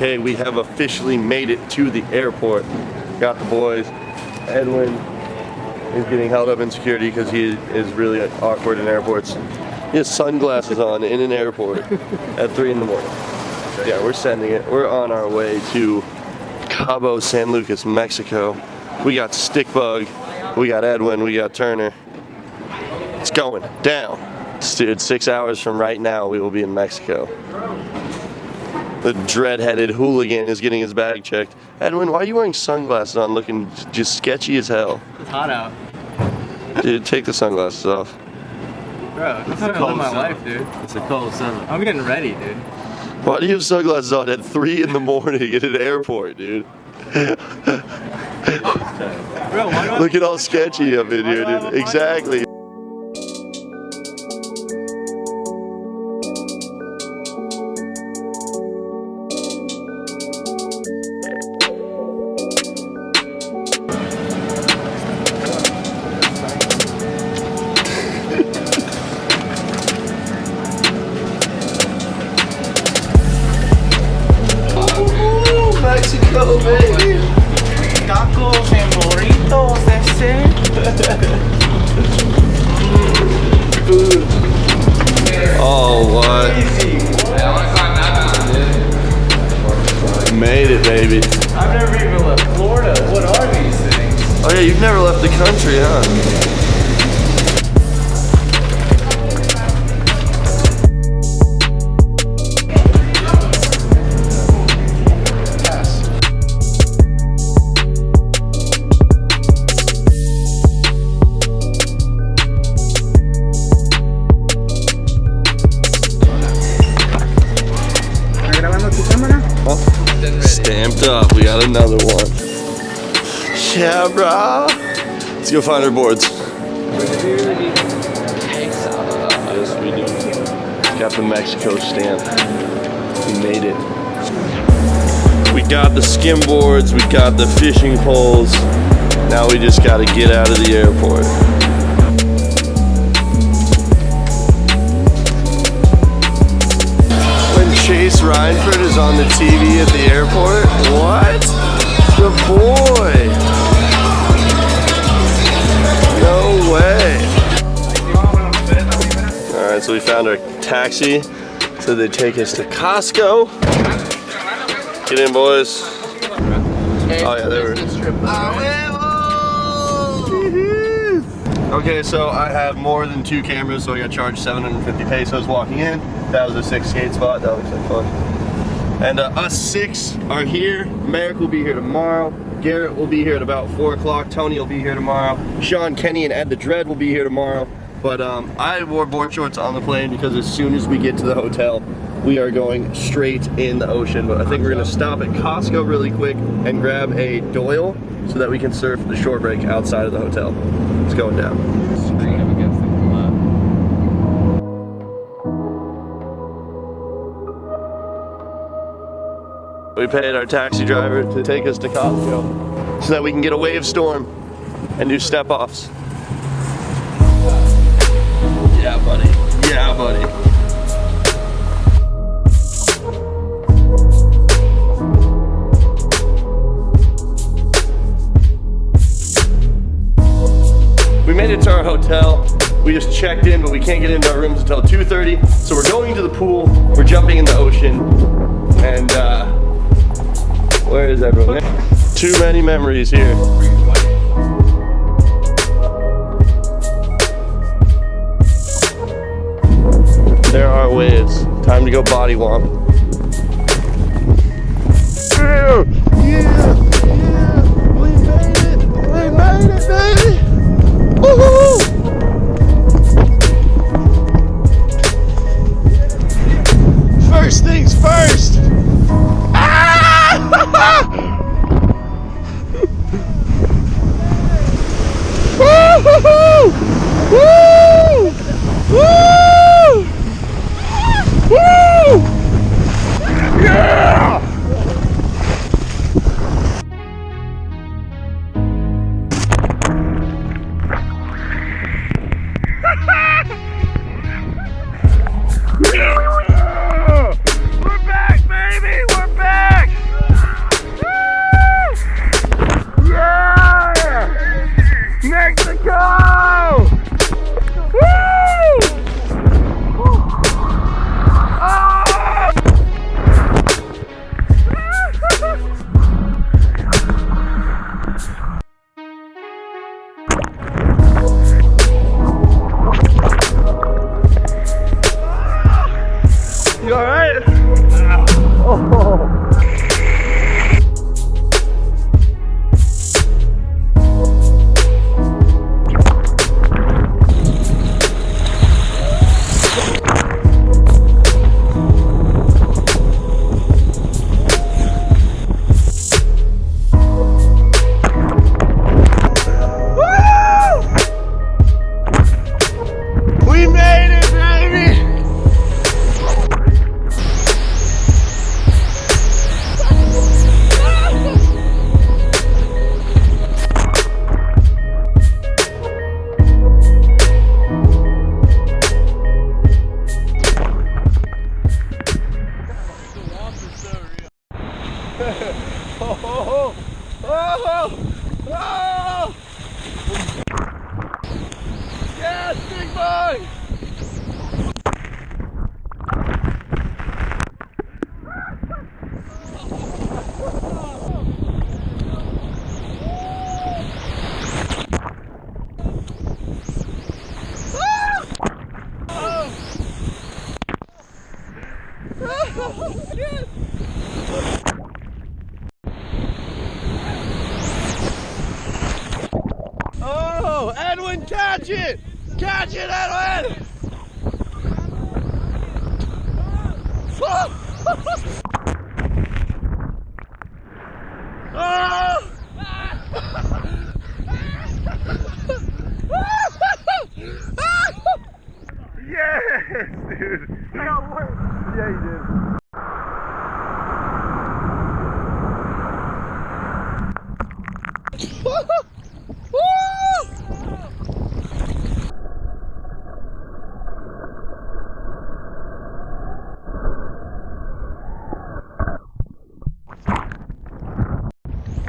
Okay, we have officially made it to the airport. Got the boys. Edwin is getting held up in security because he is really awkward in airports. He has sunglasses on in an airport at 3 in the morning. Yeah, we're sending it. We're on our way to Cabo San Lucas, Mexico. We got Stickbug, we got Edwin, we got Turner. It's going down. Dude, 6 hours from right now, we will be in Mexico. The dread-headed hooligan is getting his bag checked. Edwin, why are you wearing sunglasses on looking just sketchy as hell? It's hot out. Dude, take the sunglasses off. Bro, that's how I live my life, dude. It's a cold summer. I'm getting ready, dude. Why do you have sunglasses on at 3 in the morning at an airport, dude? Bro, why do Look at all sketchy up in here, dude. Exactly. Mexico, baby! Tacos and burritos, that's it. Food. Oh, what? Made it, baby. I've never even left Florida. What are these things? Oh yeah, you've never left the country, huh? Stamped up, we got another one. Yeah, bro. Let's go find our boards. Yes, we do. Got the Mexico stamp. We made it. We got the skim boards, we got the fishing poles. Now we just gotta get out of the airport. Chase Reinford is on the TV at the airport? What? The boy! No way! Alright, so we found our taxi. So they take us to Costco. Get in, boys. Oh yeah, they were. Okay, so I have more than 2 cameras, so I got charged 750 pesos walking in. That was a 6 skate spot. That looks like fun. And us 6 are here. Merrick will be here tomorrow. Garrett will be here at about 4 o'clock. Tony will be here tomorrow. Sean, Kenny, and Ed the Dread will be here tomorrow. But I wore board shorts on the plane because as soon as we get to the hotel, we are going straight in the ocean. But I think we're gonna stop at Costco really quick and grab a Doyle so that we can surf the shore break outside of the hotel. It's going down. We paid our taxi driver to take us to Costco so that we can get a wave storm and do step-offs. Yeah, buddy. Yeah, buddy. We made it to our hotel. We just checked in, but we can't get into our rooms until 2:30. So we're going to the pool, we're jumping in the ocean, and where is everyone? Too many memories here. There are waves. Time to go body womp. Yeah, yeah, yeah. We made it. We made it, baby. Woohoo! First things first. Woo-hoo-hoo! Woo! Woo! Woo! Yeah! We're back, baby! We're back! Mexico! Woo! You alright? Oh. We made it, baby! Oh, oh, oh, yes, big boy! Oh, Edwin, catch it! Catch it, Edwin! Oh! Yes, dude! I got work! Yeah, you did.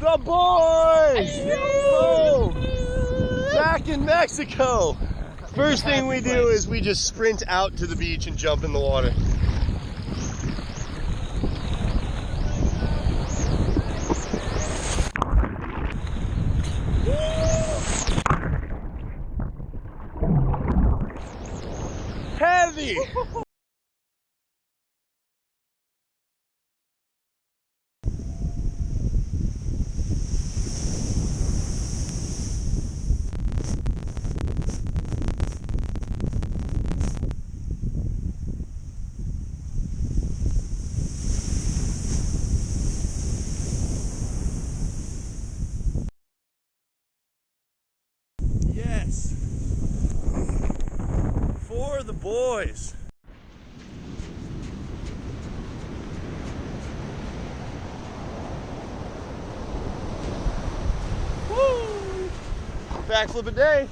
The boys! Boom! Back in Mexico! First thing we do is we just sprint out to the beach and jump in the water. Heavy! Yes! For the boys! Woo! Backflip a day!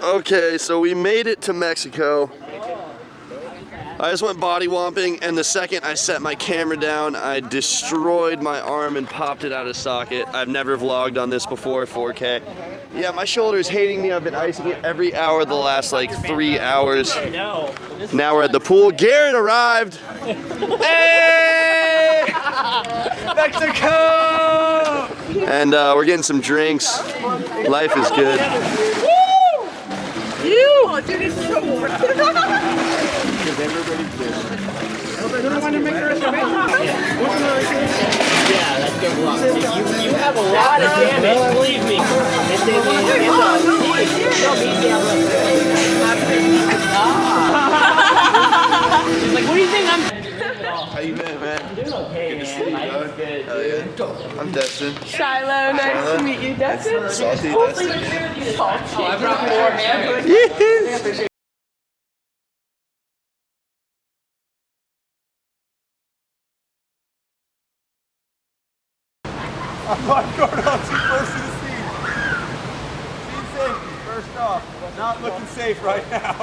Okay, so we made it to Mexico. I just went body womping, and the second I set my camera down, I destroyed my arm and popped it out of socket. I've never vlogged on this before, 4K. Yeah, my shoulder's hating me. I've been icing it every hour the last like 3 hours. Now we're at the pool. Garrett arrived. Hey! Mexico! And we're getting some drinks. Life is good. Oh, dude, it's so warm. Yeah, that's good luck. You have a lot of damage, believe me. She's like, what do you think I'm... How you been, man? I'm doing okay, man. Life is good, dude. I'm Destin. Shiloh, nice to meet you, Destin. Salty Destin. Oh, I brought 4 hamburgers. Yes. Lifeguard on too close to the scene. Scene safety, first off. Not looking safe right now.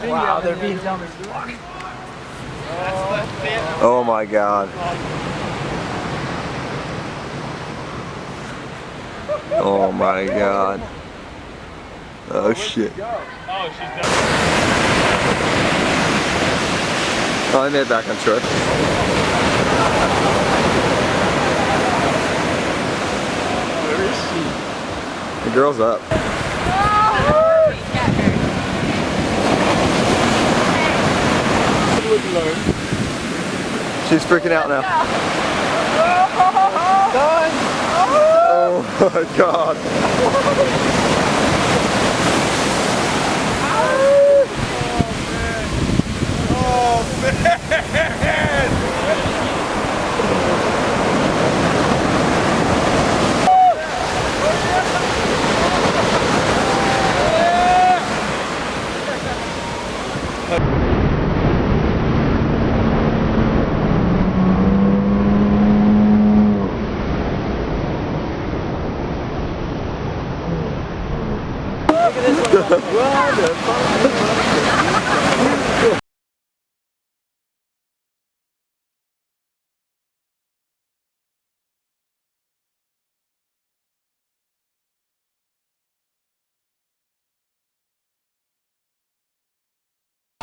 Wow, they're being dumb as fuck. Oh my God. Oh my God. Oh shit. Oh, she's done. Oh, I made it back on shore. Where is she? The girl's up. She's freaking out now. Oh my God. Oh man!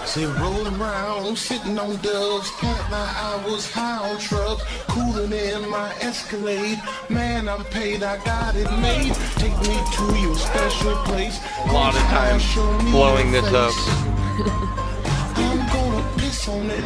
Say rolling around, sitting on dubs, count my hours high on trucks, cooling in my Escalade. Man, I'm paid, I got it made. Take me to your special place. A lot of time blowing this up. I'm gonna piss on it.